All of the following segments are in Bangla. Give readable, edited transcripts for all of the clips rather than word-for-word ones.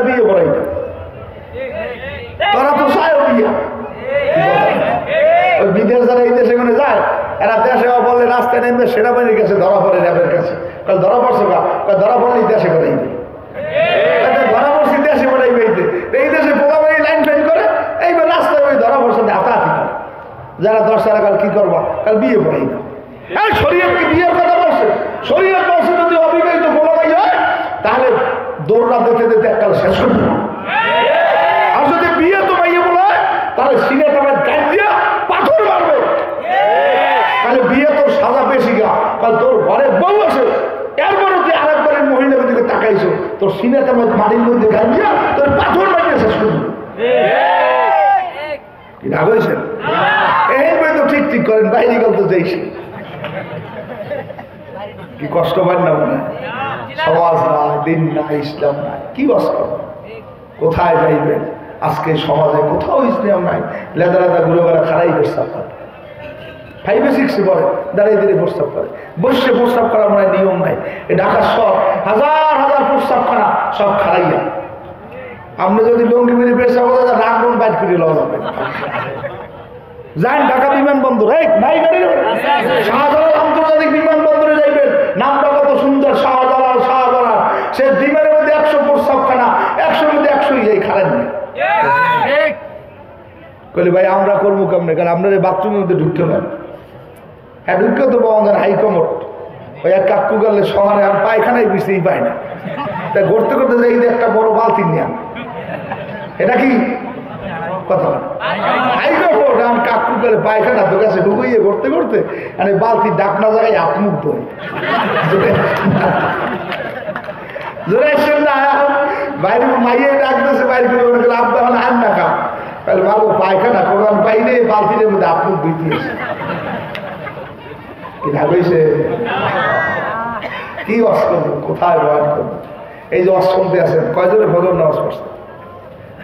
বিয়ে করাই না, তোরা তো চায় বিয়া। ওই বিদেশ যারা এই দেশে মানে যায়, এরা দেশে বললে রাস্তায় নেমে সেনাবাহিনীর কাছে ধরা পড়ে, র্যাবের কাছে ধরা পড়ছে কা ধরা পড়লেই দেশে করাই দেবে, ধরা পড়ছি দেশে করাইবে। এই দেশে পোলাবাড়ি লাইন ফাইন করে, এইবার রাস্তায় ওই ধরা পড়ছে হাতাহাতি করে। যারা 10 টাকা কাল কি করবা, কাল বিয়ে করাই দাও। হ্যাঁ, শরীয়ত কি বিয়ের কথা বলছে? শরীয়ত বলছে যদি অবিবাহিত পোলাবাড়ি হয় তাহলে দৌড়া দেখে দেখতে এককাল শেষ করবে। আর যদি বিয়ে তো মাইয়ে বলা হয় তাহলে সিনে তোমার গাছ দিয়া পাথর মারবে। তাহলে বিয়ে তোর সাজা বেশি গা, কাল তোর ঘরে বউ আছে, এরপরও তুই আরেকবারের মহিলার দিকে তাকাইছো, তোর সিনে তোমার মাটির মধ্যে গাছ দিয়া তোর পাথর মারিয়ে শেষ করবে। কি রাগ হয়েছেন? এই বই তো ঠিক ঠিক করেন, বাইরে গেল তো যাইছে। কি কষ্ট পান না মনে? সমাজ নাই, দিন নাই, ইসলাম নাই, কি কষ্ট? কোথায় যাইবেন? আজকে সমাজে কোথাও ইসলাম নাই। লেদা লেদা ঘুরে বেড়া খারাই প্রস্তাব করে, 5-6 পরে দাঁড়িয়ে দিলে প্রস্তাব করে, বসে প্রস্তাব করা মনে হয় নিয়ম নাই। এ ঢাকার সব হাজার হাজার প্রস্তাবখানা সব খারাইয়া। আপনি যদি লঙ্গি মেরে পেশা বলে রাগ বাইট করে লওয়া যাবে। যান ঢাকা বিমানবন্দর, এই নাই গাড়ি, শাহজালাল আন্তর্জাতিক বিমানবন্দরে যাইবেন, নামটা কত সুন্দর, শাহজালাল শাহজালাল। সে বিমানের মধ্যে 100 প্রস্তাবখানা, 100-র মধ্যে 100ই যাই খারাপ নেই। বলি ভাই আমরা করবো কেমনে? কারণ আপনার এই বাথরুমের মধ্যে ঢুকতে পারেন। হ্যাঁ, ঢুকতে তো পাওয়া যায় হাইকমোট। ওই এক কাকু গেলে শহরে আর পায়খানায় বুঝতেই পায় না, তাই ঘুরতে করতে যাই একটা বড় বালতি নিয়ে। এটা কি কথা? হাইকমোট আর কাকু গেলে পায়খানা তো কাছে ঢুকিয়ে ঘুরতে করতে আর বালতি ডাকনা জায়গায় আপমুক্ত হয়ে জোরে আসেন না। বাইরে মাইয়ে ডাকতেছে, বাইরে করে মনে করলে আপনি এখন আন না খা, তাহলে বাবু পায়খানা কোরআন পাইলে বালতির মধ্যে আপনি দিয়েছে। কি ভাবেছে? কি ওয়াজ করবো, কোথায় বয়ান করবো? এই যে ওয়াজ শুনতে আছেন, কয়জনে ফজর নামাজ পড়ছে?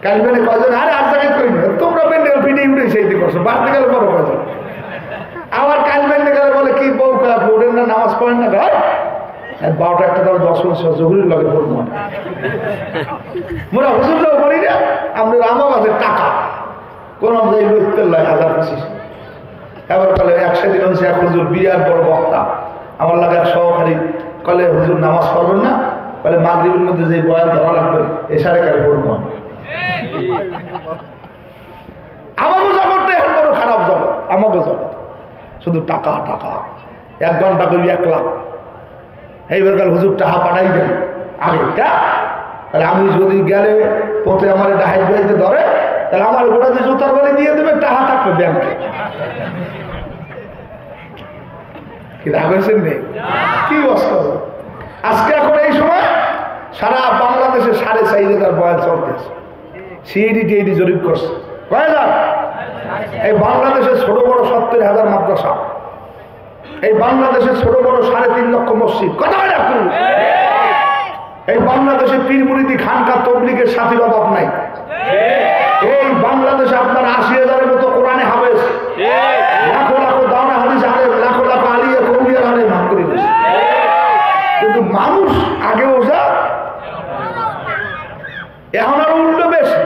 কালবেনে কয়জন? আরে আর জায়গায় করি না, তোমরা পেন্ডেল ফিটে উঠে সেইটি করছো, বাড়তে গেলে বড় কয়জন। আবার কালবেনে গেলে বলে কি বউ ওঠেন না, নামাজ পড়েন না, ভাই 12টা 1টা তবে 10 বছর জহুরির লগে পড়বো। মোরা হুজুররাও করি না, আমাদের আমার কাছে টাকা কোন যাই লইতে লাগে 1025। এবার কালে 100 দিন হচ্ছে এক হুজুর বিরাট বড় বক্তা, আমার লাগে এক সহকারী কলে হুজুর নামাজ পড়বেন না, বলে মাগরিবের মধ্যে যে বয়ান ধরা লাগবে এশারে কালে পড়বো। আমাকে জগৎটা এখন বড় খারাপ জগৎ, আমাকে জগৎ শুধু টাকা টাকা। 1 ঘন্টা করি 1 লাখ। এইবার কাল হুজুর টাকা পাঠাই দেন আগেটা, তাহলে আমি যদি গেলে পথে আমার ডাহাই বাড়িতে ধরে, তাহলে আমার গোড়াতে জুতার বাড়ি দিয়ে দেবে, টাকা থাকবে ব্যাংকে। কি রাগ হয়েছেন নেই? কি অবস্থা আজকে? এখন এই সময় সারা বাংলাদেশে 4,500 বয়ান চলতেছে। সিএডি জরিপ করছে কয়জন? এই বাংলাদেশের ছোট বড় 70,000 মাদ্রাসা, এই বাংলাদেশের ছোট বড় 3.5 লক্ষ মসজিদ, কথা রাখুন। এই বাংলাদেশে পীর মুরিদি খানকা তবলিগের সাথীর অভাব নাই। এই বাংলাদেশে আপনার 80,000-এর মতো কোরআনে হাফেজ, লাখো লাখো দাওনা হাদিস আলেম, লাখো লাখো আলিয়া কৌলিয়ার আলেম ভাগ করে দিয়েছে। কিন্তু মানুষ আগেও যা, এখন আরো উল্টো বেশি।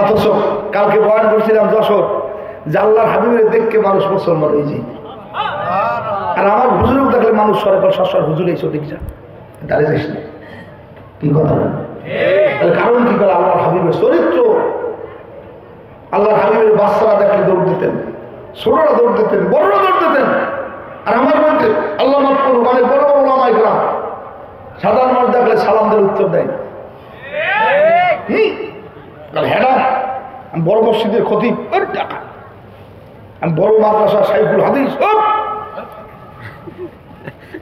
অথচ কালকে বয়ান করছিলাম যশোর, জাল্লার হাবিবের দেখকে মানুষ মুসলমান হয়ে যায়। আর আমার হুজুরও দেখলে মানুষ সরে পর সর হুজুর এই সঠিক যা দাঁড়িয়ে যাইস না। কি কথা বলেন? কারণ কি করে? আল্লাহর হাবিবের চরিত্র। আল্লাহর হাবিবের বাচ্চারা দেখলে দৌড় দিতেন, ছোটরা দৌড় দিতেন, বড়রা দৌড় দিতেন। আর আমার মধ্যে আল্লাহ মাফ করুন, অনেক বড় বড় ওলামায়ে কেরাম সাধারণ মানুষ দেখলে সালাম দিয়ে উত্তর দেয়। হেডা আমি বড় মসজিদের খতিব, টাকা আমি বড় মাদ্রাসা শাইখুল হাদিস,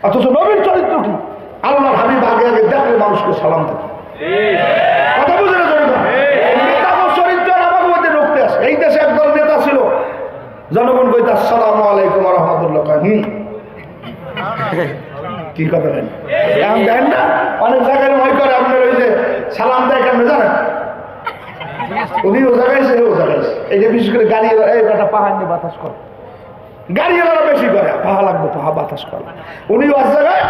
অথচ নবীর চরিত্র কি? আল্লাহর হাবিব আগে আগে দেখলে মানুষকে সালাম দেন। কথা বুঝে না? চরিত্র আমার মধ্যে ঢুকতে আসে। এই দেশে একদল নেতা ছিল, জনগণ কইত আসসালামু আলাইকুম ওয়া রাহমাতুল্লাহ, কি কথা বলেন? দেন না, অনেক জায়গায় ভয় করে আপনার ওই যে সালাম দেয় কেন জানেন? উনিও জাগাইছে, এও জাগাইছে। এই যে বিশেষ করে গাড়ি এই বেটা পাহাড় নিয়ে বাতাস করে, গাড়িওয়ালারা বেশি করে, পাহা লাগবে, পাহা বাতাস করে। উনিও আজ জায়গায়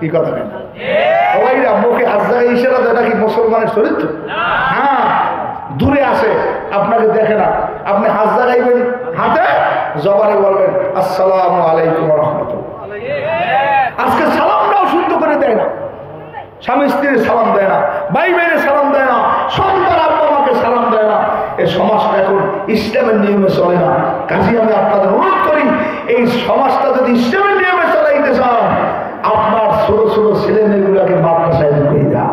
কি কথা কেন ওইরা মুখে হাত জায়গায় ইশারা দেয়, এটা কি মুসলমানের চরিত্র? হ্যাঁ, দূরে আসে আপনাকে দেখে না, আপনি হাত জাগাইবেন হাতে, জবানে বলবেন আসসালামু আলাইকুম ওয়া রাহমাতুল্লাহ। আজকে সালামটাও শুদ্ধ করে দেয় না, স্বামী স্ত্রীর সালাম দেয় না, ভাই ভাইয়ের সালাম দেয় না, সন্তান আব্বা মাকে সালাম দেয় না। এই সমাজটা এখন ইসলামের নিয়মে চলে না। কাজে আমি আপনাদের অনুরোধ করি, এই সমাজটা যদি ইসলামের নিয়মে চালাইতে চান, আপনার ছোট ছোট ছেলে মেয়েগুলোকে মাদ্রাসায় ঢুকিয়ে দেন।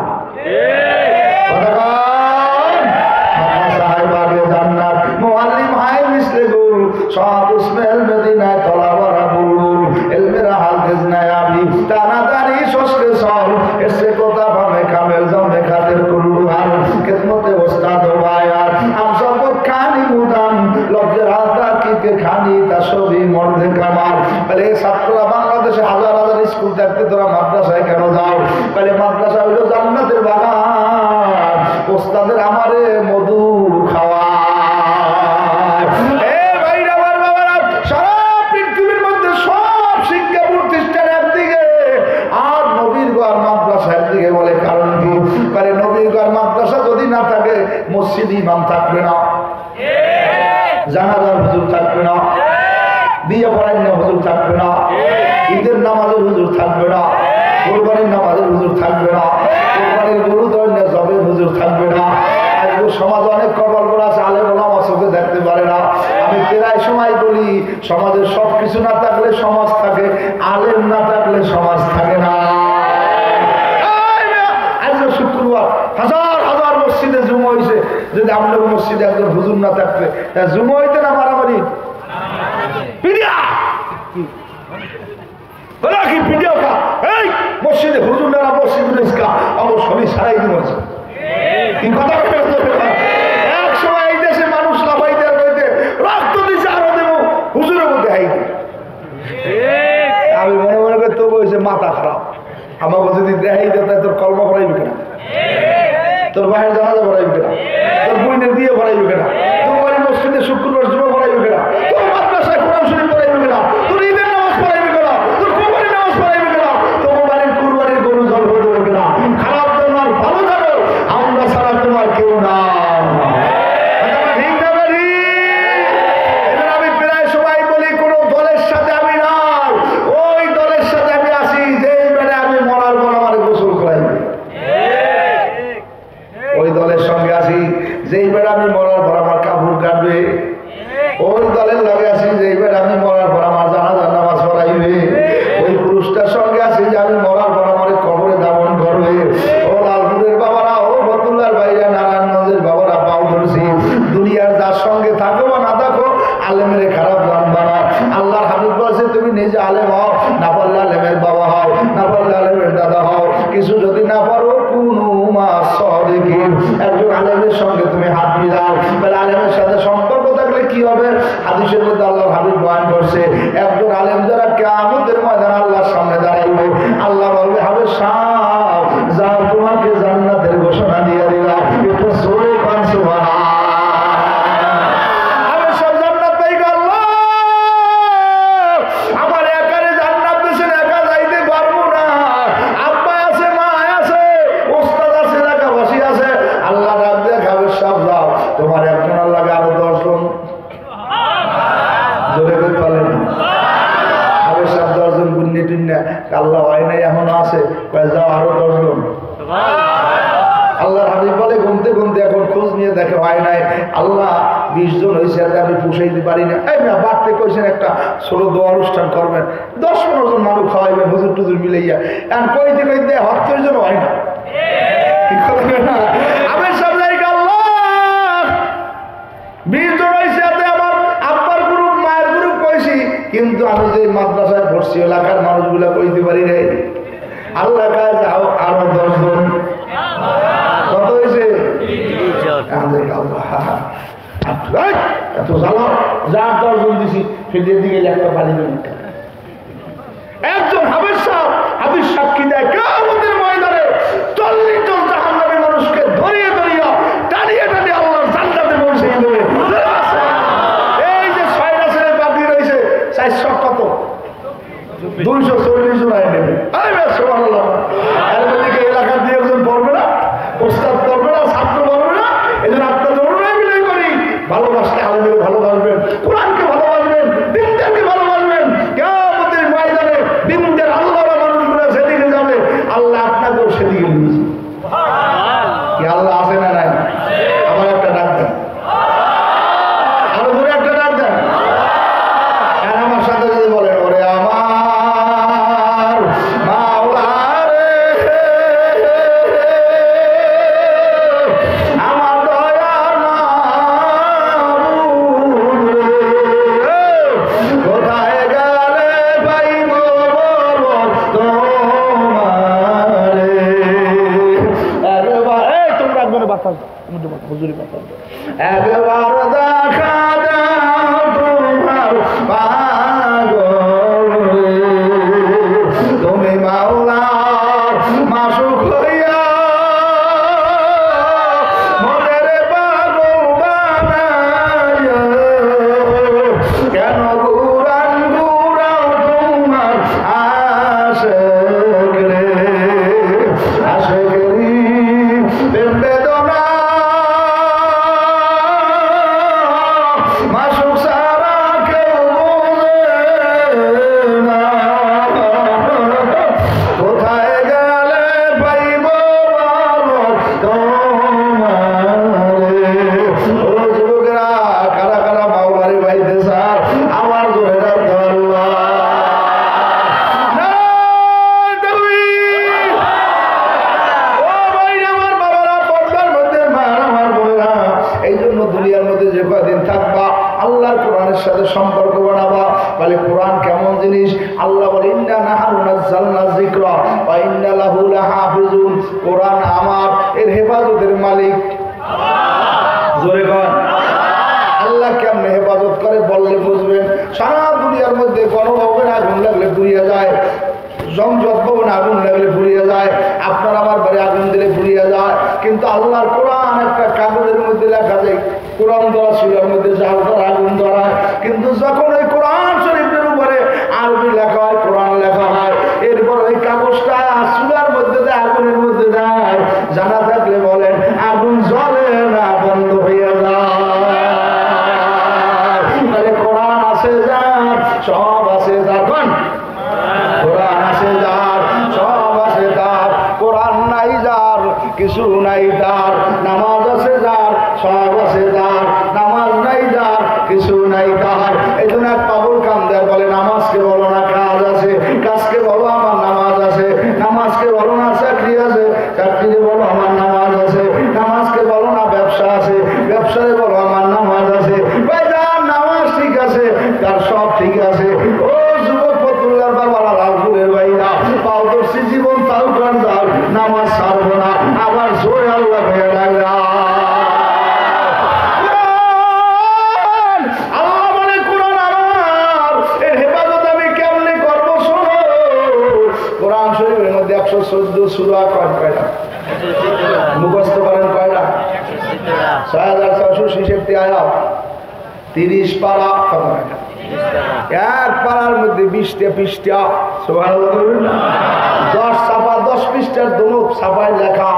ছাত্ররা বাংলাদেশে হাজার হাজার স্কুল থাকতে তোরা মাদ্রাসায় কেন যাও? বলে মাদ্রাসা হইলো জান্নাতের বাগান, ওস্তাদের আমারে মধু খাওয়া। সারা পৃথিবীর মধ্যে সব শিক্ষা প্রতিষ্ঠান একদিকে, আর নবীর ঘর মাদ্রাসা একদিকে। বলে কারণ কি? বলে নবীর ঘর মাদ্রাসা যদি না থাকে, মসজিদ ইমাম থাকবে না, জানাজার হুজুর থাকবে না, বিয়ে পড়ার হুজুর থাকবে না, ঈদের নামাজের হুজুর থাকবে না, কোরবানির নামাজের হুজুর থাকবে না, কোরবানির গরু ধরনের জবের হুজুর থাকবে না। আজকে সমাজে অনেক কবল আছে, আলেম ওলামা চোখে দেখতে পারে না। আমি প্রায় সময় বলি, সমাজের সব কিছু না থাকলে সমাজ থাকে, আলেম না থাকলে সমাজ থাকে না। আজকে শুক্রবার হাজার হাজার মসজিদে জুমা হয়েছে, যদি আমাদের মসজিদে একজন হুজুর না থাকতে, জুমা হইতে না মারামারি মসজিদে হুজুর না মসজিদে শনি সারাই দিন আছে। এক সময় এই দেশে মানুষ লাফাই দেওয়ার হইতে রক্ত দিচ্ছে, আরো দেবো হুজুরের মধ্যে হাই। আমি মনে মনে করি তো বলছে মাথা খারাপ, আমাকে যদি দেখাই দেয় তোর কলমা পড়াইবি কেনা, তোর বাহির জানাজা পড়াইবি কেনা, তোর বোনের বিয়ে পড়াইবি কেনা, তোর বাড়ি মসজিদে শুক্রবার জুমা পড়াইবি কেনা, তোর মাদ্রাসায় কোরআন শরীফ পড়াইবি কেনা, তোর ঈদের নামাজ পড়াইবি কেনা, তোর কুরবানির নামাজ পড়াইবি কেনা, তোর বাড়ির কুরবানির গরু জল হয়ে দেবে কেনা। খারাপ তোমার ভালো জানো, আমরা ছাড়া তোমার কেউ না। আমি প্রায় সবাই বলি, কোন দলের সাথে আমি না, ওই দলের সাথে আমি আসি যেই বেড়ে আমি মরার পর আমার গোসল করাইবে, ওই দলের সঙ্গে আসি যেই বেড়ে আমি মরার পর আমার কাপড় কাটবে, ওই দলের লগে আসি যেই বেড়ে আমি মরার পর আমার জানাজার নামাজ পড়াইবে, ওই পুরুষটার সঙ্গে আসি যে আমি মরার পর আমার কবরে দামন করবে। ও লালপুরের বাবারা, ও বদুল্লার ভাইরা, নারায়ণগঞ্জের বাবারা, পাও ধরছি, দুনিয়ার যার সঙ্গে থাকো বা না থাকো, আলেমের খারাপ জানবা না। আল্লাহর হাবিব বলছে, তুমি নিজে আলেম হও, না পারলে আলেমের বাবা হও, না পারলে আলেমের দাদা হও, কিছু যদি না পারো কুনু মা সাদিকিন, একজন আলেমের সঙ্গে তুমি হাত মিলাও। বলে আলেমের সাথে সম্পর্ক থাকলে কি হবে? হাদিসের মধ্যে আল্লাহর হাবিব বয়ান করছে, একজন আলেম যারা কিয়ামতের ময়দানে আল্লাহর সামনে দাঁড়াইবে, আল্লাহ বলবে, হাবিব সাহেব যাও, তোমাকে জান্নাতের ঘোষণা দিয়ে দিলাম, একটু জোরে কান সুবহানাল্লাহ। তোমার একজন আল্লাহ আরো 10 জন জোরে করে পালেন, আরো 10 জন গুন্নি টুন্না আল্লাহ হয় নাই এখনো আছে, যাও আরো 10 জন। আল্লাহর হাবিব বলে, গুনতে গুনতে এখন খোঁজ নিয়ে দেখে হয় নাই, আল্লাহ 20 জন হয়েছে, আমি পুষাইতে পারি না। এই না বাড়তে কইছেন একটা ছোট দোয়া অনুষ্ঠান করবেন, 10-15 জন মানুষ খাওয়াইবেন হুজুর টুজুর মিলাইয়া, এখন কইতে কইতে 70 জন হয় না। আমি সব জায়গা আল্লাহ 20 জন হয়েছে, আমার আব্বার গ্রুপ মায়ের গ্রুপ কইছি, কিন্তু আমি যে মাদ্রাসায় পড়ছি এলাকার মানুষগুলা কইতে পারি নাই। আল্লাহ কাছে যাও আরো 10 জন, কত হয়েছে? এত জ্বালা, যার 10 জন দিছি ফিরে দিকে একটা পানি দেবেন। একজন হাবিব সাক্ষী দেয়, কিয়ামতের ময়দানে 40 জন জাহান্নামী মানুষকে ধরিয়ে ধরিয়া টানিয়ে টানিয়ে আল্লাহর জান্নাতে পৌঁছিয়ে দেবে। এই যে 6টা ছেলে বাকি রয়েছে, 400 কত 240 জন আয় নেবে। সুবহানাল্লাহ। বাতাস হুজুরি বাতাস একবার দেখা দাও তোমার পাগল তুমি মাওলার মাসুক হইয়া মনের পাগল বানাইয়া কেন গুরান গুরাও তোমার আশিক রে আশিকরি বেদনা মাসুক সারা কেউ বোঝে না কোথায় গেলে পাইব তোমারে ও যুবকরা কারা কারা মাওলারে পাইতে স্যার আমার জোরে রাখতে আল্লাহ এই জন্য দুনিয়ার মধ্যে যে কয়দিন থাকবা আল্লাহর কোরআনের সাথে সম্পর্ক বানাবা। বলে কোরআন কেমন জিনিস? আল্লাহ বলে ইন্না নাহনু নাযালনা যিকরা ওয়া ইন্না লাহু লাহাফিজুন। কোরআন আমার, এর হেফাজতের মালিক জোরে কর আল্লাহ। কেমনে হেফাজত করে বললে বুঝবেন। সারা দুনিয়ার মধ্যে গণভবনে আগুন লাগলে পুড়িয়ে যায়, সংসদ ভবনে আগুন লাগলে পুড়িয়ে যায়, আপনার আমার বাড়ি আগুন দিলে পুড়িয়ে যায়, কিন্তু আল্লাহর কোরআন একটা কাগজের মধ্যে লেখা যায় কোরআন ধরা শিলার মধ্যে জাল ধরা আগুন ধরায়। কিন্তু যখন ওই কোরআন শরীফের উপরে আরবি লেখা হয়, কোরআন লেখা হয়, এরপর ওই কাগজটা শিলার মধ্যে দেয়, আগুনের মধ্যে দেয়, জানা থাকলে বলেন আগুন জ্বলে না, বন্ধ হয়ে যায়। তাহলে কোরআন আছে যার, সব আছে তখন কোরআন আছে যার, সব আছে তার। কোরআন নাই যার, কিছু নাই তার। নামাজ আছে যার, সব আছে তার। নামাজ নাই যার, কিছু নাই তার। এই জন্য এক পাগল কামদার বলে নামাজকে বলো না কাজ আছে, কাজকে বলো আমার নামাজ আছে। নামাজকে বলো না চাকরি আছে, চাকরিতে বলো আমার নামাজ আছে। নামাজকে বলো না ব্যবসা আছে, ব্যবসায় বলো আমার নামাজ আছে। ভাই যার নামাজ ঠিক আছে তার সব ঠিক আছে। ও যুবক ফতুল্লার বাবারা, লালপুরের ভাইরা, পাও ধরছি জীবন তাও কান যার, নামাজ ছাড়বো না। আবার জোরে আল্লাহ হয়ে লাগলা। আল্লাহ বলে কোরআন আমার, এর হেফাজত আমি কেমনে করবো শোনো। কোরআন শরীফের মধ্যে 114 সূরা কয়টা মুখস্থ করেন? কয়টা? 6466 আয়াত, 30 পারা। এক পাড়ার মধ্যে 20টা পৃষ্ঠা, 10 ছাপা, 10 পৃষ্ঠার দোনো ছাপায় লেখা।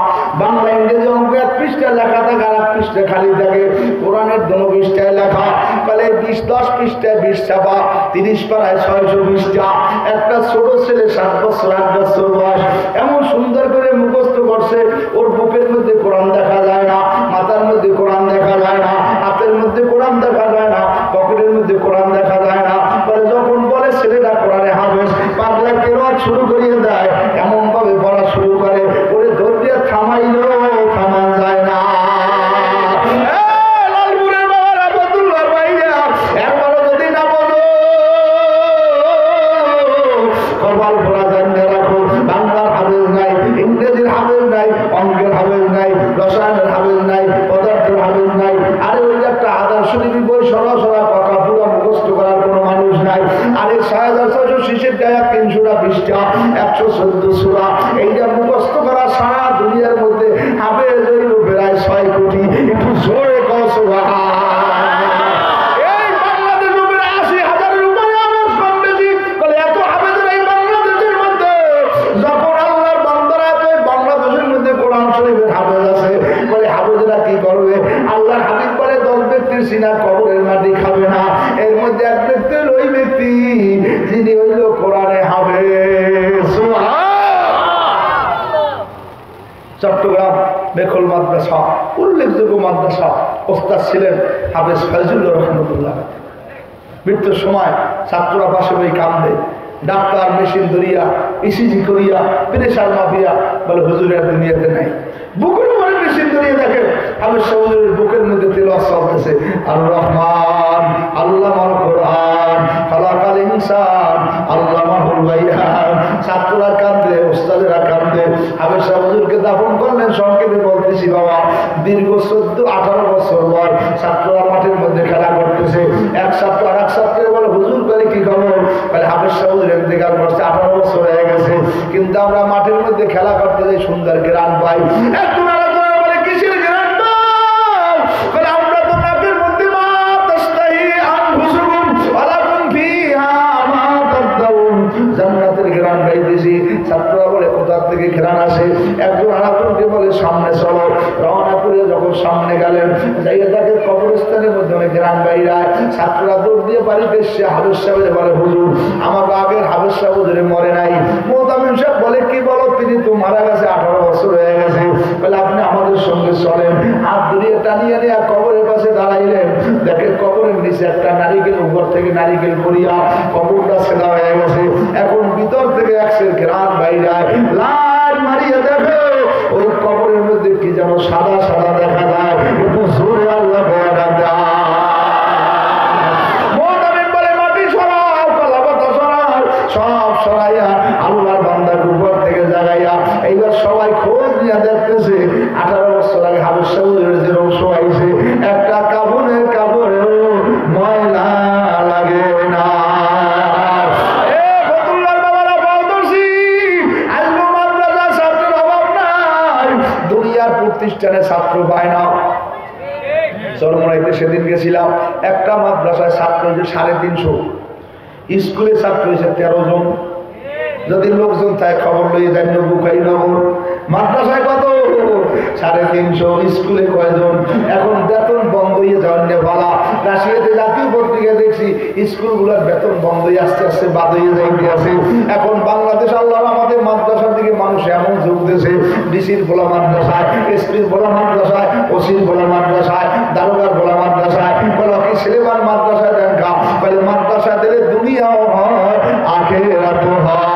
বাংলা ইংরেজি অঙ্ক 1 পৃষ্ঠা লেখা থাকে, আর 1 পৃষ্ঠা খালি থাকে। কোরআনের দোনো পৃষ্ঠায় লেখা। তাহলে 10 পৃষ্ঠায় 20 ছাপা, 30 পাড়ায় 600 পৃষ্ঠা। একটা ছোট ছেলে 7 বছর 8 বছর বয়স এমন সুন্দর করে মুখস্থ করছে, ওর বুকের মধ্যে কোরআন দেখা যায় না, মাথার মধ্যে কোরআন দেখা যায় না, হাতের মধ্যে কোরআন দেখা যায় না, পকেটের মধ্যে কোরআন দেখা যায় না। যখন বলে ছেলেটা কোরআনে হাফেজ, পাগলা কেরাত শুরু করিয়ে দেয়, এমন ভাবে পড়া শুরু করে, ওরে ধৈর্য থামাইলেও থামা যায় না। লালপুরের বাবারা, ফতুল্লার ভাইরা, একবারও যদি না বলো কপাল ভরা জানিয়ে রাখো। বাংলার হাফেজ নাই, ইংরেজির হাফেজ নাই, অঙ্কের হাফেজ নাই, রসায়নের হাফেজ নাই, পদার্থের হাফেজ নাই। আরে ওই একটা আদর্শ বই সরাসরা পাকা পুরা মুখস্থ করার কোনো মানুষ নাই। আরে 6666 300টা পৃষ্ঠা, 114 সূরা, এইটা মুখস্থ করা সারা দুনিয়ার মধ্যে হাফেজ হইল প্রায় 6 কোটি। একটু জোরে কও সুবহানাল্লাহ। এই বাংলাদেশ উপরে 80,000-এর উপরে হাফেজ কম বেশি। বলে এত হাফেজের এই বাংলাদেশের মধ্যে, যখন আল্লাহর বান্দারা এত বাংলাদেশের মধ্যে কোরআন শরীফের হাফেজ আছে, বলে হাফেজরা কি করবে? আল্লাহর হাবিব বলে 10 ব্যক্তির সিনা কবরের মাটি খাবে না। এর মধ্যে এক ব্যক্তি ওই ব্যক্তি যিনি হইল কোরআনে হাফেজ। চট্টগ্রাম বেখল মাদ্রাসা, উল্লেখযোগ্য মাদ্রাসা, ওস্তাদ ছিলেন হাফেজ ফয়জুল্লাহ রহমতুল্লাহ। মৃত্যুর সময় ছাত্ররা পাশে বই কান্দে, ডাক্তার মেশিন ধরিয়া ইসিজি করিয়া প্রেসার মাপিয়া বলে হুজুরের দুনিয়াতে নাই। বুকের উপরে মেশিন ধরিয়ে দেখে হাফেজ হুজুরের বুকের মধ্যে তিলাওয়াত চলতেছে, আর রহমান আল্লামাল কোরআন খালাকাল ইনসান আল্লামাহুল বায়ান। ছাত্ররা কান্দে, ওস্তাদেরা কান্দে। হাফেজ হুজুরকে দাফন করলেন। সংক্ষেপে বলতেছি বাবা, দীর্ঘ 14-18 বছর পর ছাত্ররা মাঠের মধ্যে খেলা করতেছে। এক ছাত্র আর এক ছাত্রকে বলে, হুজুর করে কি খবর? বলে হাফেজ সাহেব ইন্তেকাল করছে, 18 বছর হয়ে গেছে, কিন্তু আমরা মাঠের মধ্যে খেলা করতে যাই, সুন্দর গ্রাম পাই। একজন আরেকজনের বলে, কিসের গ্রাম পাও? বলে আমরা তো নাকের মধ্যে মা তাস্তাহি আনফুসুকুম ওয়ালাকুম ফিহা মা তাদউন, জান্নাতের গ্রাম পাইতেছি। ছাত্ররা বলে, কোথা থেকে ঘ্রাণ আসে? একজন আরেকজনকে বলে, সামনে চলো। রওনা করে যখন সামনে গেলেন, যাইয়া তাকে কবরস্থানের মধ্যে অনেক গ্রাম বাইরায়। ছাত্ররা দৌড় দিয়ে বাড়িতে এসে হাফেজ সাহেব বলে, হুজুর আমার আগের হাফেজ সাহেব ধরে মরে নাই। মোহতামিম সাহেব বলে, কি বলো? তিনি তো মারা গেছে, 18 বছর হয়ে গেছে। বলে আপনি আমাদের সঙ্গে চলেন। হাত ধরিয়ে টানিয়ে নিয়ে কবরের পাশে দাঁড়াইলেন। দেখে কবরের নিচে একটা নারিকেল, উপর থেকে নারিকেল পড়িয়া কবরটা ছেঁড়া হয়ে গেছে। এখন ভিতর থেকে একসের গ্রাম বাইরায়, লাইট মারিয়ে দেখে ওই কবরের মধ্যে কি যেন সাদা সাদা দেখা যায়। একটু জোরে আল্লাহ বয়ান দেয়। মোহতামিম বলে, মাটি সরাও, কলাপাতা সরাও, সব সরাইয়া আল্লাহর বান্দার উপর থেকে জাগাইয়া এইবার সবাই খোঁজ নিয়ে দেখতেছে 18 বছর আগে হাফেজ সাহেবের যে রংশ আইছে, একটা কাফনের কাপড়েও ময়লা লাগে না। প্রতিষ্ঠানে ছাত্র পায় না। চরমনাইতে সেদিন গেছিলাম, একটা মাদ্রাসায় ছাত্র হয়েছে 350, স্কুলে ছাত্র হয়েছে 13 জন। যদি লোকজন তাই খবর লইয়ে যায় বুকাই নগর মাদ্রাসায় কত 350, স্কুলে কয়জন? এখন বেতন বন্ধ হয়ে যাওয়ার ভালা। রাশিয়াতে জাতীয় পত্রিকা দেখছি স্কুলগুলোর বেতন বন্ধ হয়ে আস্তে আস্তে বাদ হয়ে যাইতে আছে। এখন বাংলাদেশ আল্লাহ আমাদের মাদ্রাসার দিকে মানুষ এমন ঝুঁকতেছে, ডিসির বলা মাদ্রাসায়, এসপির বলা মাদ্রাসায়, ওসির বলা মাদ্রাসায়, দারোগার বলা মাদ্রাসায়, বলা কি ছেলেমান মাদ্রাসায় দেন কা? বলে মাদ্রাসা দিলে দুনিয়াও হয়, আখিরাতও হয়।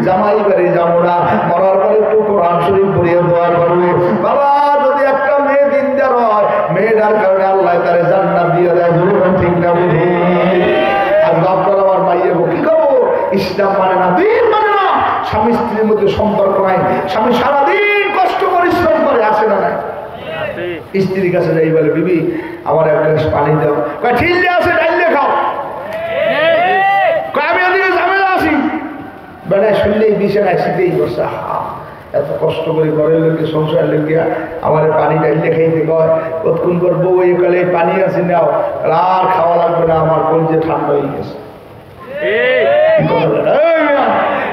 জামাই বাড়ি যাবো না, মরার পরে একটু কোরআন শরীফ পড়িয়ে দোয়া করবে। বাবা যদি একটা মেয়ে দিনদার হয়, মেয়েটার কারণে আল্লাহ তারে জান্নাত দিয়ে দেয়। ঠিক না বুঝি? আর আপনার আমার মাইয়ে কি খাবো? ইসলাম মানে না, দিন মানে না। স্বামী স্ত্রীর মধ্যে সম্পর্ক নাই, স্বামী সারাদিন কষ্ট পরিশ্রম করে, আসে না নাই। স্ত্রীর কাছে যাই বলে, বিবি আমার এক গ্লাস পানি দাও। ঠিক আছে, ডাইলে খাও। আমি ওদিকে ঝামেলা আসি, বেড়ায় শুনলেই বিছানায় শীতেই বসে। এত কষ্ট করে ঘরের লোকে সংসার লেগে আমার পানি ডাইলে খাইতে কয়, কতক্ষণ করবো ওই কালে পানি আসি নাও, আর খাওয়া লাগবে না, আমার কলজে ঠান্ডা হয়ে গেছে।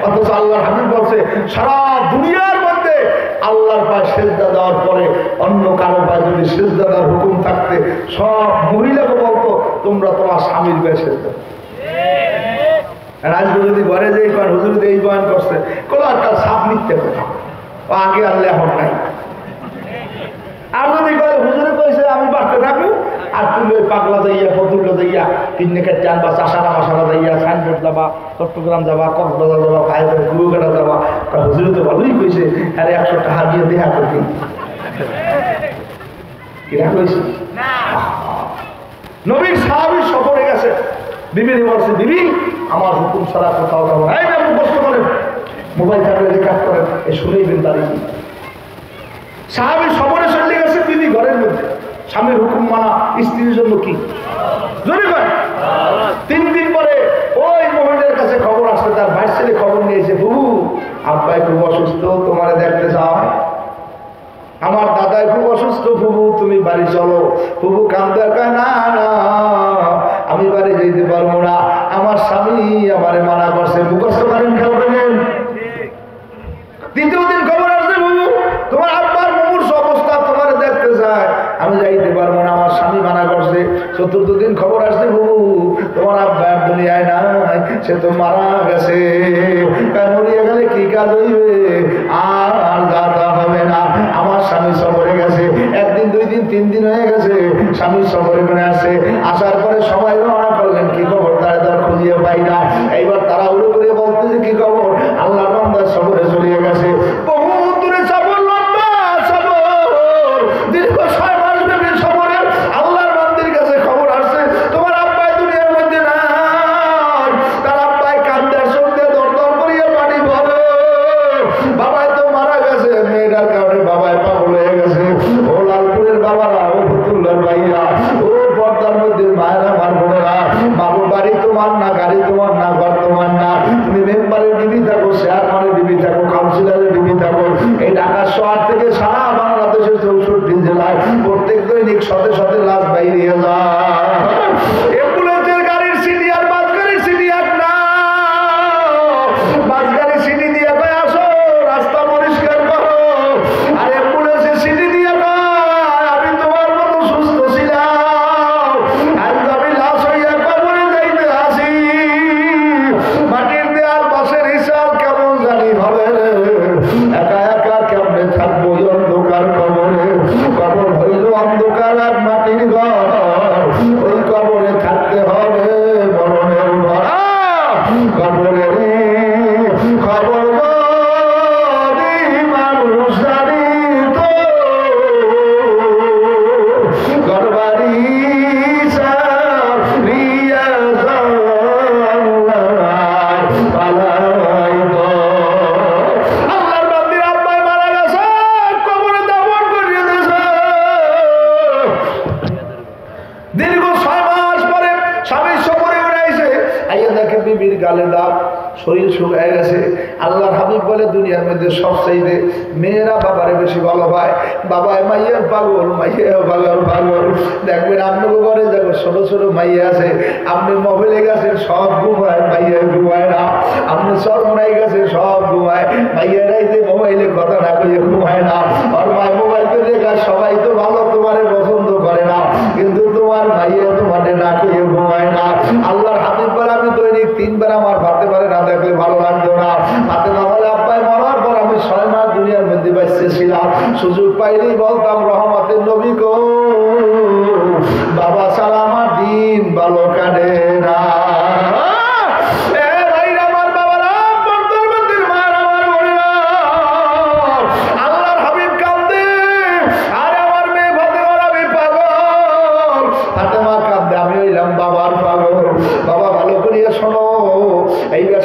অথচ আল্লাহর হাবিব বলছে, সারা দুনিয়ার মধ্যে আল্লাহর পায়ে সেজদা দেওয়ার পরে অন্য কারো পায়ে যদি সেজদা দেওয়ার হুকুম থাকতে সব মহিলাকে বলতো, তোমরা তোমার স্বামীর পায়ে সেজদা। আজকে যদি ঘরে যে হুজুর এই বয়ান করছে, কোনো একটা সাপ মিথ্যে কথা, ও আগে আনলে এখন নাই। আর যদি হুজুরে কইছে আমি বাড়তে থাকবো, আর তুমি ওই পাগলা যাইয়া, ফতুল্লা যাইয়া, কিডনিকেট টানবা, চাষারা মাসারা যাইয়া, সাইনবোর্ড যাবা, চট্টগ্রাম যাবা, কক্সবাজার যাবা, ফাইবার গুরুঘাটা যাবা, হুজুরে তো ভালোই কইছে, আরে 100 টাকা দিয়ে দেখা করবি। কিনা কইছে? নবীর সাহাবী সফরে গেছে, বিবি বলছে, বিবি আমার হুকুম ছাড়া কোথাও যাবো না। এই না মুখস্থ করেন, মোবাইল থাকলে রেকর্ড করেন, এই শুনেইবেন দাঁড়িয়ে। সাহাবী সফরে চলে গেছে, বিবি ঘরের মধ্যে। স্বামীর হুকুম মানা স্ত্রীর জন্য কি জরুরি হয়। 3 দিন পরে ওই মহিলার কাছে খবর আসছে, তার ভাই ছেলে খবর নিয়েছে, বুবু আব্বাই খুব অসুস্থ, তোমারে দেখতে চায়। আমার দাদাই খুব অসুস্থ, বুবু তুমি বাড়ি চলো। বুবু কাঁদতে কয়, না না আমি বাড়ি যেতে পারবো না, আমার স্বামী আমারে মানা করছে। মুখস্থ করেন, খেয়াল করেন। 3য় দিন খবর আসছে, বুবু তোমার আব্বার মুমূর্ষ অবস্থা, তোমারে দেখতে চায়, আমি যাইতে পারবো না, আমার স্বামী মানা করছে। 4র্থ দিন খবর আসছে, বুবু তোমার আব্বার দুনিয়ায় নাই, সে তো মারা গেছে। মরিয়া গেলে কি কাজ হইবে, আর যাতা হবে না। আমার স্বামী সফরে গেছে, 1 দিন 2 দিন 3 দিন হয়ে গেছে, স্বামী সফরে মনে আসে। আসার পরে সবাই রওনা করলেন, কি খবর? তার খুঁজিয়ে পাই না। এইবার তারা উড়ে করে বলতেছে, কি খবর? আল্লাহর বান্দা সফরে চলে গেছে। বহু দূরে সফর, লম্বা সফর, দীর্ঘ 6 মাস ব্যাপী সফরে দৈনিক শত শত লাশ বাইরে যায়। অ্যাম্বুলেন্সের গাড়ির সিটি আর বাস গাড়ির সিটি এক না। বাস গাড়ির সিটি দিয়ে কয় আসো রাস্তা পরিষ্কার করো, আর অ্যাম্বুলেন্সের সিটি দিয়ে কয় আমি তোমার মতো সুস্থ ছিলাম, আজ আমি লাশ হইয়া কবরে যাইতে আসি। মাটির দেয়াল বাসের হিসাব কেমন জানি ভাবে রে, একা একা কেমনে থাকবো অন্ধকার কবরে। কবর হইল অন্ধকার আর মাটির ঘর, ওই কবরে থাকতে হবে মরণের ঘর। কবরে খবর মানুষ জানি তো ঘরবাড়ি বিবির গালে দাগ, শরীর শুকায় গেছে। আল্লাহর হাবিব বলে দুনিয়ার মধ্যে সবচাইতে মেয়েরা বাবারে বেশি ভালো পায়। বাবায় মাইয়ার পাগল, মাইয়া পাগল পাগল। দেখবেন আপনাকে ঘরে যাবো ছোট ছোট মাইয়া আছে, আপনি মোবাইলে গেছেন সব ঘুমায়, মাইয়া ঘুমায় না। আপনি চরমনাই গেছেন সব ঘুমায়, মাইয়া রাইতে মোবাইলে কথা না কইয়ে ঘুমায় না। আর মায় মোবাইল করে দেখা সবাই তো ভালো তোমারে পছন্দ করে না, কিন্তু তোমার মাইয়া তোমারে না কইয়ে ঘুমায় না। আল্লাহর হাবিব বলে আমি দৈনিক 3 বার আমার ভাতে পারে না দেখলে ভালো লাগতো না। হাতে না বলে আব্বাই মরার পর আমি 6 মাস দুনিয়ার মধ্যে বাঁচতেছিলাম, সুযোগ পাইলেই বলতাম রহমতের নবী গো, বাবা ছাড়া আমার দিন ভালো কাটে না।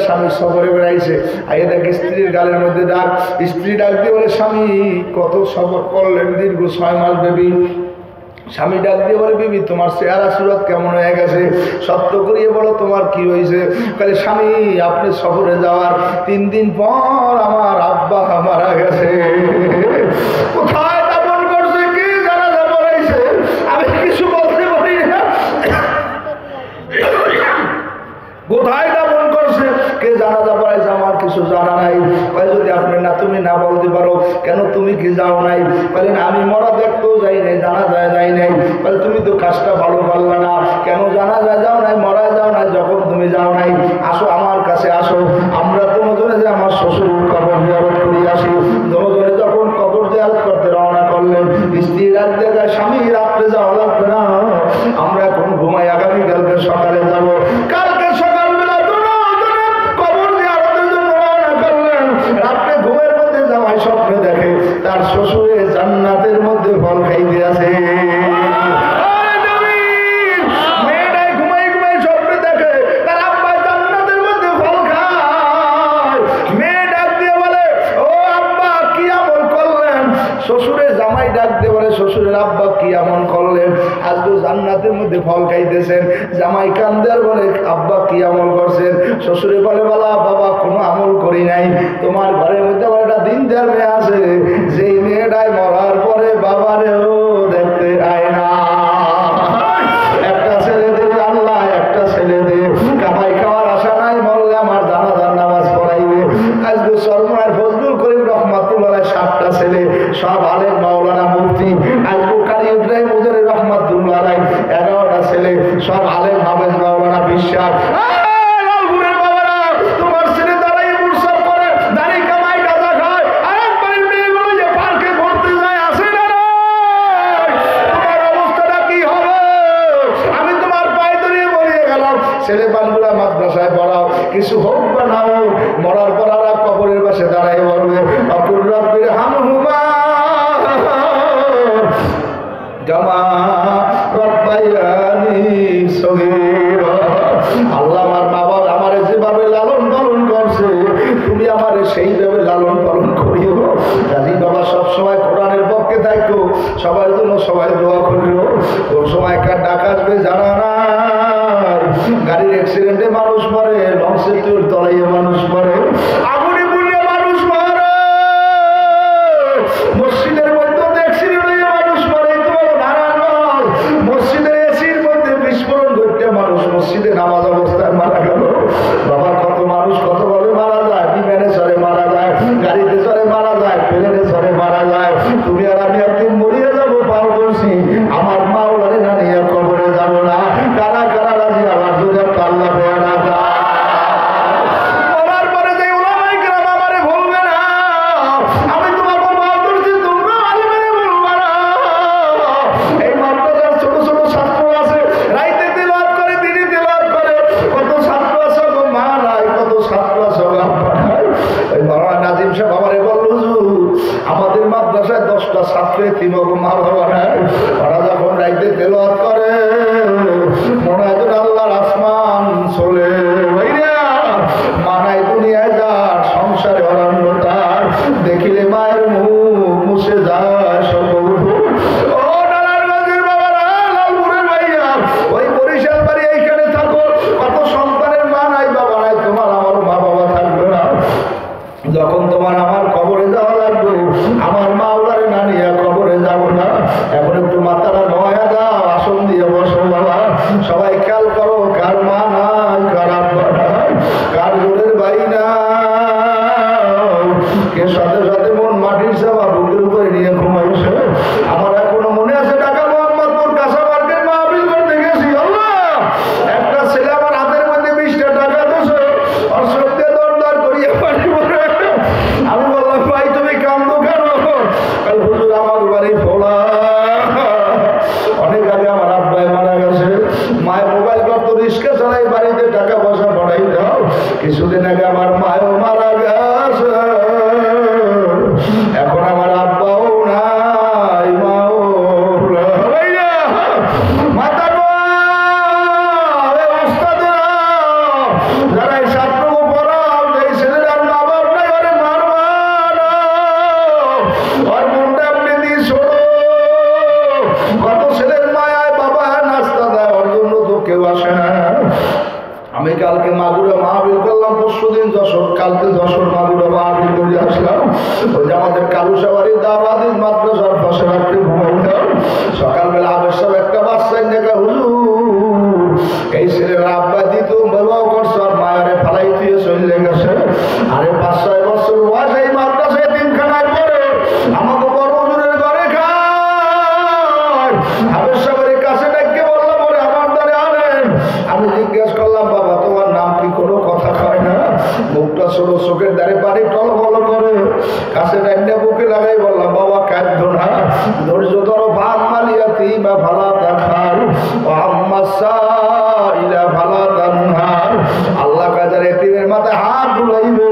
স্বামী সফরে বেড়াইছে, আইয়া দেখে স্ত্রীর গালের মধ্যে ডাক। স্ত্রী ডাক দিয়ে বলে স্বামী কত সফর করলেন দীর্ঘ 6 মাস বেবি। স্বামী ডাক দিয়ে বলে বিবি তোমার চেহারা সুরত কেমন হয়ে গেছে, সত্য করিয়ে বলো তোমার কি হয়েছে। বলে স্বামী আপনি সফরে যাওয়ার 3 দিন পর আমার আব্বা মারা গেছে। কোথায় দাপন করছে কি জানাজা পড়াইছে আমি কিছু বলতে পারি না। কোথায় দাপন করছে কে জানাজা পড়াইছে আমার কিছু জানা নাই। কয় যদি আপনি না তুমি না বলতে পারো কেন তুমি কি যাও নাই? বলেন আমি মরা দেখতেও যাই নাই, জানাজায় যাই নাই। বলে তুমি তো কাজটা ভালো পারলে না, কেন জানাজায় যাও নাই, মরায় যাও নাই? যখন তুমি যাও নাই আসো আমার কাছে আসো, আমরা দুজনে যে আমার শ্বশুর কবর জিয়ারত করি আসি। দুজনে যখন কবর জিয়ারত করতে রওনা করলেন, স্ত্রী রাত দেখায় স্বামী রাত্রে যাওয়া লাগবে না, আমরা এখন ঘুমাই, আগামীকালকে সকালে যাবো। কালকে সকালবেলা কবর জিয়ারতের জন্য রওনা করলেন। রাত্রে ঘুমের মধ্যে জামাই স্বপ্নে দেখে তার শ্বশুরে জান্নাতের মধ্যে ফল খাইতে আছে। মেয়েটাই ঘুমাই ঘুমাই স্বপ্নে দেখে তার আব্বা জান্নাতের মধ্যে ফল খায়। মেয়ে ডাক দিয়ে বলে ও আব্বা কি আমল করলেন? শ্বশুরে জামাই ডাক দিয়ে বলে শ্বশুরের আব্বা কি আমল করলেন? আজকে জান্নাতের মধ্যে ফল খাইতেছেন। জামাই কান্দে আর বলে আব্বা কি আমল করছেন? শ্বশুরে বলে বলা বাবা কোনো আমল করি নাই, তোমার ঘরের মধ্যে আবার একটা দিনদার মেয়ে আছে, যেই মেয়েটাই মরার পরে বাবারেও দেখতে আয় না। একটা ছেলে দেবে আল্লাহ, একটা ছেলে দেবে, কামাই খাওয়ার আশা নাই, মরলে আমার জানাজার নামাজ পড়াইবে। আজকে সরমার ফজলুল করিম রহমাতুল্লাহ 7টা ছেলে, সব আলেম মাওলানা মুফতি। আজকে কারি ইব্রাহিম উজুরি রহমাতুল্লাহ 11টা ছেলে, সব আলেম হাফেজ মাওলানা বিশ্বাস। ছেলে পানগুলা মাদ্রাসায় পড়াও, কিছু হোক বা না হোক, মরার পর আর কবরের পাশে দাঁড়াই বলবে অকুর রব্বির হামহুমা কামা রব্বায়ানি সগীরা। আল্লাহ আমার মা বাবা আমারে যেভাবে লালন পালন করছে তুমি আমারে সেইভাবে লালন পালন করিও। কাজী বাবা সবসময় কোরআনের পক্ষে থাকো, সবার জন্য সবাই দোয়া করিও। কোন সময় কার ডাক আসবে জানা না। গাড়ির অ্যাক্সিডেন্টে মানুষ মরে, লঞ্চের তলাইয়ে মানুষ মরে, আগুনে পুড়িয়ে মানুষ মরে, মসজিদের মধ্যে অ্যাক্সিডেন্ট হয়ে মানুষ মরে, তো নারায়ণ কিছুদিন আগে আমার মায়ও মারা গেছে, এখন আমার আব্বাও নাই, মাও নাই। মাতা যারা এই ছাত্রকে পড়াও, এই ছেলেটার মা বাপ নাই, ওরে মারবা না, ওর মনটা এমনি দিয়ে ছোড়ো। কত ছেলের মায়ায় বাবা নাস্তা দেয়, ওর জন্য তো কেউ আসে না। আমি কালকে মাগুরা মাহফিল করলাম, পরশুদিন যশোর, কালকে যশোর মাগুরা মাহফিল করে আসলাম। ওই যে আমাদের কালুসাবাড়ির দাওয়াদিন মাদ্রাসার পাশে রাখতে ঘুমাইতাম। সকালবেলা আবের সব একটা বাচ্চা দেখা, হুজুর এই ছেলের আব্বা দিত বাবাও করছে, আর মায়ের ফালাই দিয়ে চলে গেছে। আরে 5-6 বছর বয়স, এই মাদ্রাসায় তিনখানায় পড়ে আমাকে বড় হুজুরের ঘরে খায়। আবের সাবাড়ির কাছে ডাকে বললাম, ওরে আমার দ্বারে আনেন। আমি জিজ্ঞেস করলাম, বাবা তোমার নাম কি? কোনো কথা কয় না, মুখটা ছোট, চোখের দ্বারে পানি টলমল করে। কাছে ডাইন্ডা বুকে লাগাই বললাম, বাবা কাঁদো না, ধৈর্য ধরো। ভাত মালিয়াতি বা ভালা তাখার, ইলা ভালা তানহার। আল্লাহ কাজার এতিমের মাথায় হাত বুলাইবে,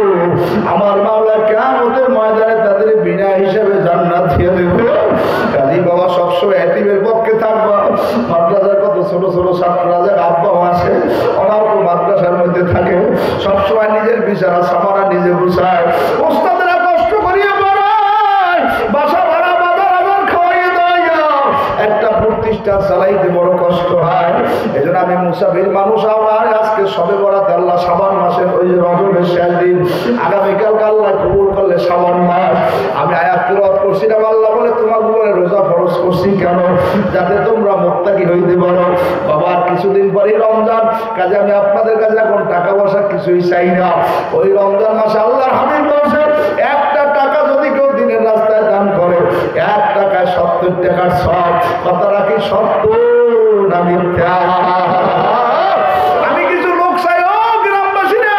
আমার মাওলা কিয়ামতের ময়দানে তাদের বিনা হিসাবে জান্নাত দিয়ে দেবে। কাজী বাবা সবসময় এতিমের পক্ষে থাকবা। মাদ্রাসার কত ছোট ছোট ছাত্ররা যার আব্বাও আসে, ওরাও তো মাদ্রাসার মধ্যে থাকে, সবসময় নিজের বিচারা সামারা নিজে বুঝায়। ওস্তাদেরা কষ্ট করিয়ে পড়ায়, বাসা ভাড়া বাজার আবার খাওয়াইয়ে দেয়, একটা প্রতিষ্ঠান চালাইতে বড় কষ্ট হয়। এই জন্য আমি মুসাফির মানুষ, আমার আজকে সবে বরাত, আল্লাহ শাবান মাসের ওই রজবের শেষ দিন, আগামীকালকে আল্লাহ কবুল করলে শাবান মাস। আমি আয়াত তিলাওয়াত করছিলাম, আল্লাহ বলে তোমার উপরে রোজা ফরজ করছি কেন? যাতে তোমরা মুত্তাকি হইতে পারো। বাবা আর কিছুদিন পরেই রমজান, কাজে আমি আপনাদের কাছে এখন টাকা পয়সা কিছুই চাই না। ওই রমজান মাসে আল্লাহর হাবিব বলছে, একটা টাকা যদি কেউ দিনের রাস্তায় দান করে, 1 টাকায় 70 টাকার সব। কথা রাখি, 70 না মিথ্যা? আমি কিছু লোক চাই, ও গ্রামবাসীরা,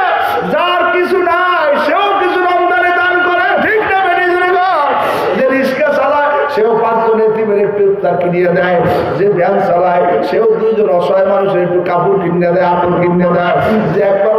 যার কিছু নাই সেও কিছু রমজানে দান করে, ঠিক না? যে রিক্সা চালায় সেও 5 জন এতিমের একটু ইফতার কিনিয়ে দেয়, যে ভ্যান চালায় সেও 2 জন অসহায় মানুষের একটু কাপড় কিনে দেয়, আতর কিনে দেয়, যে একবার